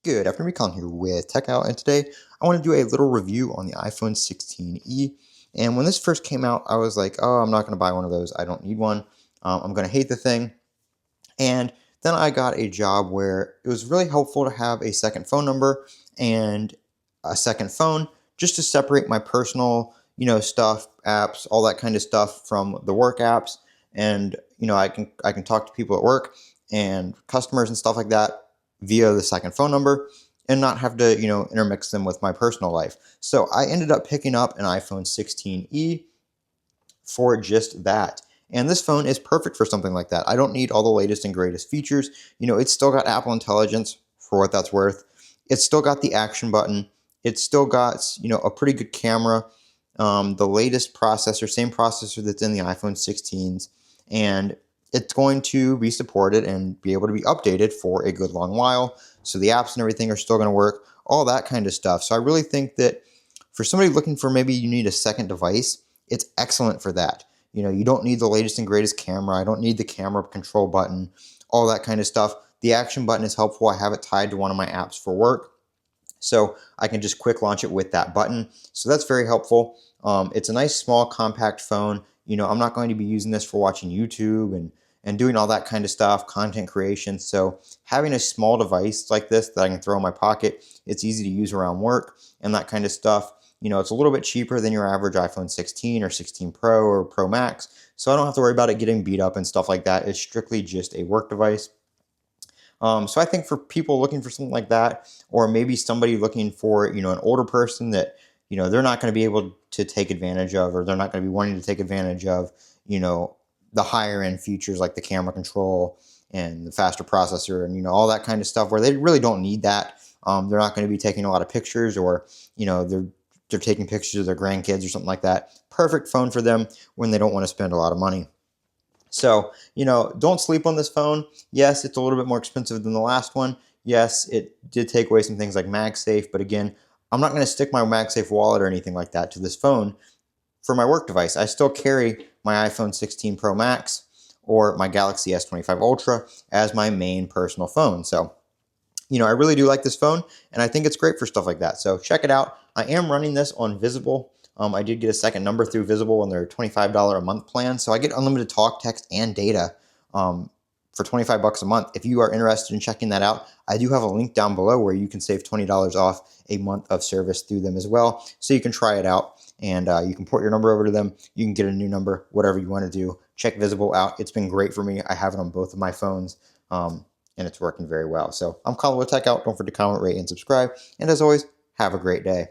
Good afternoon, Colin here with Techout, and today I want to do a little review on the iPhone 16e. And when this first came out, I was like, oh, I'm not going to buy one of those. I don't need one. I'm going to hate the thing. And then I got a job where it was really helpful to have a second phone number and a second phone just to separate my personal, stuff, apps, all that kind of stuff from the work apps. And, I can talk to people at work and customers and stuff like that via the second phone number and not have to, intermix them with my personal life. So I ended up picking up an iPhone 16e for just that. And this phone is perfect for something like that. I don't need all the latest and greatest features. It's still got Apple Intelligence for what that's worth. It's still got the action button. It's still got, a pretty good camera. The latest processor, same processor that's in the iPhone 16s. And it's going to be supported and be able to be updated for a good long while. So the apps and everything are still going to work, all that kind of stuff. So I really think that for somebody looking for maybe you need a second device, it's excellent for that. You don't need the latest and greatest camera. I don't need the camera control button, all that kind of stuff. The action button is helpful. I have it tied to one of my apps for work, so I can just quick launch it with that button. So that's very helpful. It's a nice, small, compact phone. I'm not going to be using this for watching YouTube and doing all that kind of stuff, content creation. So having a small device like this that I can throw in my pocket, it's easy to use around work and that kind of stuff. It's a little bit cheaper than your average iPhone 16 or 16 Pro or Pro Max. So I don't have to worry about it getting beat up and stuff like that. It's strictly just a work device. So I think for people looking for something like that, or maybe somebody looking for, an older person that, they're not going to be able to take advantage of, or they're not going to be wanting to take advantage of, the higher end features like the camera control and the faster processor and, all that kind of stuff where they really don't need that. They're not going to be taking a lot of pictures, or, they're taking pictures of their grandkids or something like that. Perfect phone for them when they don't want to spend a lot of money. So, don't sleep on this phone. Yes, it's a little bit more expensive than the last one. Yes, it did take away some things like MagSafe, but again, I'm not going to stick my MagSafe wallet or anything like that to this phone for my work device. I still carry my iPhone 16 Pro Max or my Galaxy S25 Ultra as my main personal phone. So, I really do like this phone, and I think it's great for stuff like that. So check it out. I am running this on Visible. I did get a second number through Visible on their $25 a month plan. So I get unlimited talk, text, and data for $25 a month. If you are interested in checking that out, I do have a link down below where you can save $20 off a month of service through them as well. So you can try it out, and you can port your number over to them. You can get a new number, whatever you want to do. Check Visible out. It's been great for me. I have it on both of my phones. And it's working very well. So I'm Colin with Techout. Don't forget to comment, rate, and subscribe. And as always, have a great day.